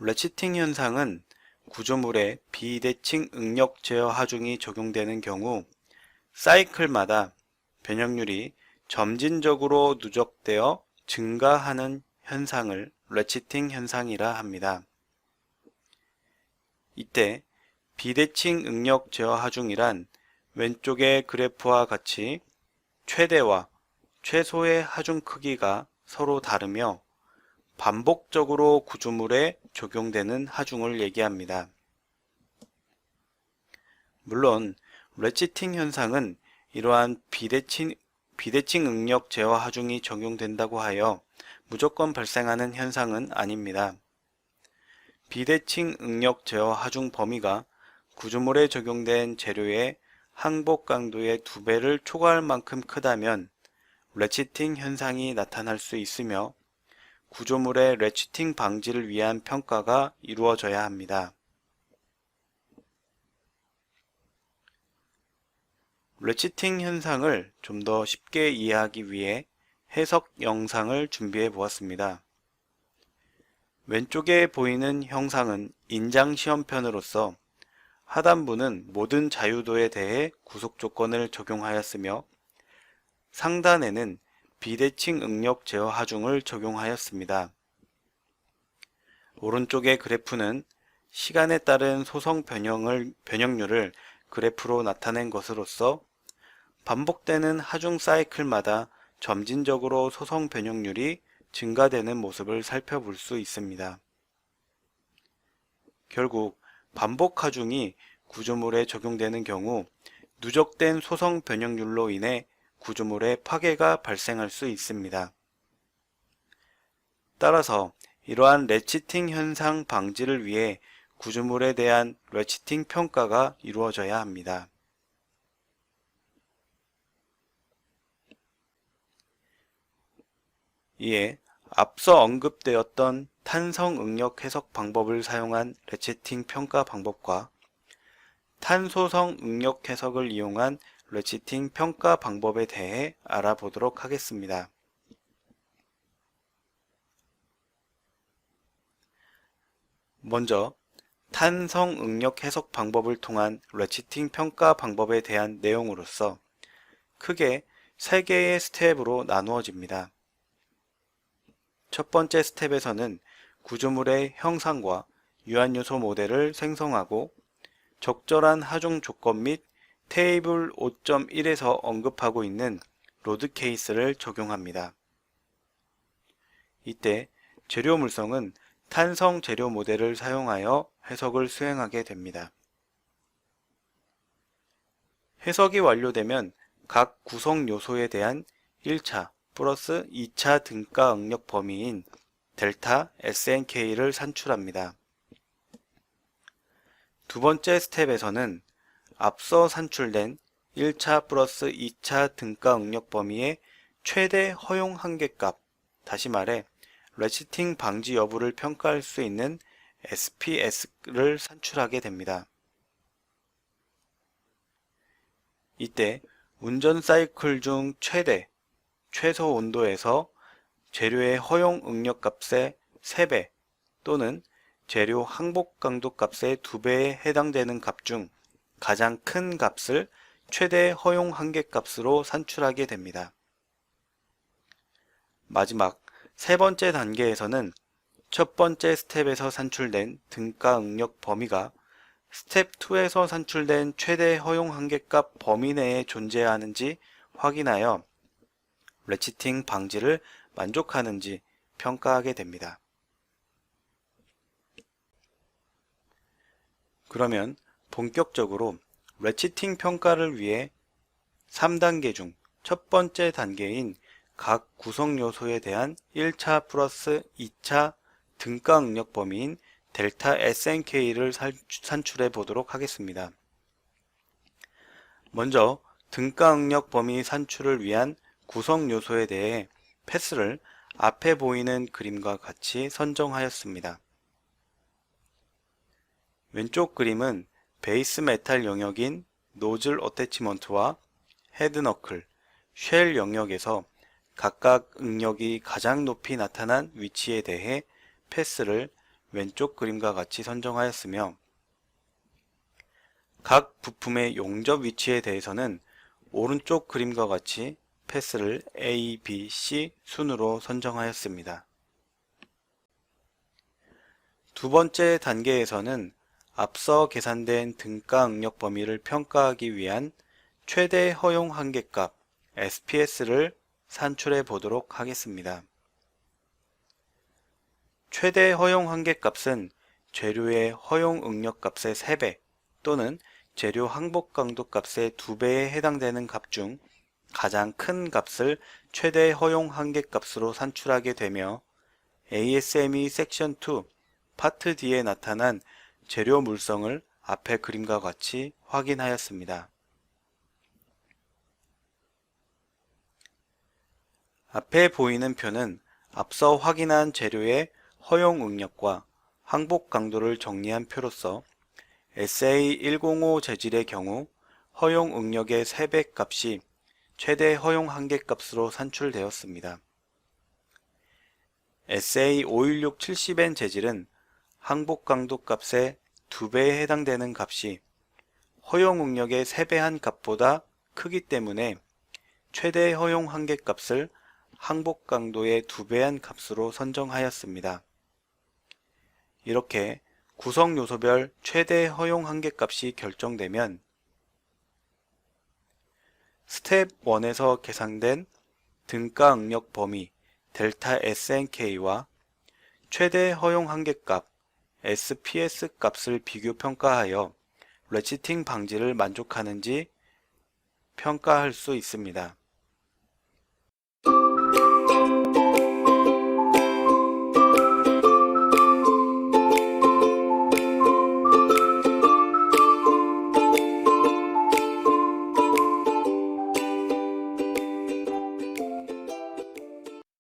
래치팅 현상은 구조물에 비대칭 응력 제어 하중이 적용되는 경우 사이클마다 변형률이 점진적으로 누적되어 증가하는 현상을 래치팅 현상이라 합니다. 이때 비대칭 응력 제어 하중이란 왼쪽의 그래프와 같이 최대와 최소의 하중 크기가 서로 다르며 반복적으로 구조물에 적용되는 하중을 얘기합니다. 물론 래치팅 현상은 이러한 비대칭 응력 제어 하중이 적용된다고 하여 무조건 발생하는 현상은 아닙니다. 비대칭 응력 제어 하중 범위가 구조물에 적용된 재료의 항복 강도의 2배를 초과할 만큼 크다면 래치팅 현상이 나타날 수 있으며 구조물의 래치팅 방지를 위한 평가가 이루어져야 합니다. 래치팅 현상을 좀 더 쉽게 이해하기 위해 해석 영상을 준비해 보았습니다. 왼쪽에 보이는 형상은 인장 시험편으로서 하단부는 모든 자유도에 대해 구속 조건을 적용하였으며 상단에는 비대칭 응력 제어 하중을 적용하였습니다. 오른쪽의 그래프는 시간에 따른 소성 변형률을 그래프로 나타낸 것으로서 반복되는 하중 사이클마다 점진적으로 소성 변형률이 증가되는 모습을 살펴볼 수 있습니다. 결국 반복 하중이 구조물에 적용되는 경우 누적된 소성 변형률로 인해 구조물의 파괴가 발생할 수 있습니다. 따라서 이러한 래치팅 현상 방지를 위해 구조물에 대한 래치팅 평가가 이루어져야 합니다. 이에 앞서 언급되었던 탄성 응력 해석 방법을 사용한 래치팅 평가 방법과 탄소성 응력 해석을 이용한 래치팅 평가 방법에 대해 알아보도록 하겠습니다. 먼저 탄성 응력 해석 방법을 통한 래치팅 평가 방법에 대한 내용으로서 크게 3개의 스텝으로 나누어집니다. 첫 번째 스텝에서는 구조물의 형상과 유한요소 모델을 생성하고 적절한 하중 조건 및 테이블 5.1에서 언급하고 있는 로드 케이스를 적용합니다. 이때 재료 물성은 탄성 재료 모델을 사용하여 해석을 수행하게 됩니다. 해석이 완료되면 각 구성 요소에 대한 1차 플러스 2차 등가 응력 범위인 델타 SNK를 산출합니다. 두 번째 스텝에서는 앞서 산출된 1차 플러스 2차 등가 응력 범위의 최대 허용 한계값, 다시 말해 래치팅 방지 여부를 평가할 수 있는 SPS를 산출하게 됩니다. 이때 운전 사이클 중 최소 온도에서 재료의 허용 응력 값의 3배 또는 재료 항복 강도 값의 2배에 해당되는 값 중 가장 큰 값을 최대 허용 한계 값으로 산출하게 됩니다. 마지막 세 번째 단계에서는 첫 번째 스텝에서 산출된 등가 응력 범위가 스텝 2에서 산출된 최대 허용 한계값 범위 내에 존재하는지 확인하여 래치팅 방지를 만족하는지 평가하게 됩니다. 그러면 본격적으로 래치팅 평가를 위해 3단계 중 첫 번째 단계인 각 구성 요소에 대한 1차 플러스 2차 등가 응력 범위인 델타 SNK를 산출해 보도록 하겠습니다. 먼저 등가 응력 범위 산출을 위한 구성 요소에 대해 패스를 앞에 보이는 그림과 같이 선정하였습니다. 왼쪽 그림은 베이스 메탈 영역인 노즐 어태치먼트와 헤드너클, 쉘 영역에서 각각 응력이 가장 높이 나타난 위치에 대해 패스를 왼쪽 그림과 같이 선정하였으며 각 부품의 용접 위치에 대해서는 오른쪽 그림과 같이 패스를 A, B, C 순으로 선정하였습니다. 두 번째 단계에서는 앞서 계산된 등가 응력 범위를 평가하기 위한 최대 허용 한계값 SPS를 산출해 보도록 하겠습니다. 최대 허용 한계값은 재료의 허용 응력 값의 3배 또는 재료 항복 강도 값의 2배에 해당되는 값 중 가장 큰 값을 최대 허용 한계값으로 산출하게 되며 ASME 섹션 2 파트 D에 나타난 재료 물성을 앞의 그림과 같이 확인하였습니다. 앞에 보이는 표는 앞서 확인한 재료의 허용 응력과 항복 강도를 정리한 표로서 SA105 재질의 경우 허용 응력의 3배 값이 최대 허용 한계값으로 산출되었습니다. SA516 70N 재질은 항복 강도 값의 2배에 해당되는 값이 허용 응력의 3배한 값보다 크기 때문에 최대 허용 한계값을 항복 강도의 2배한 값으로 선정하였습니다. 이렇게 구성 요소별 최대 허용 한계값이 결정되면 스텝 1에서 계산된 등가 응력 범위 델타 SNK와 최대 허용 한계값 SPS 값을 비교 평가하여 레치팅 방지를 만족하는지 평가할 수 있습니다.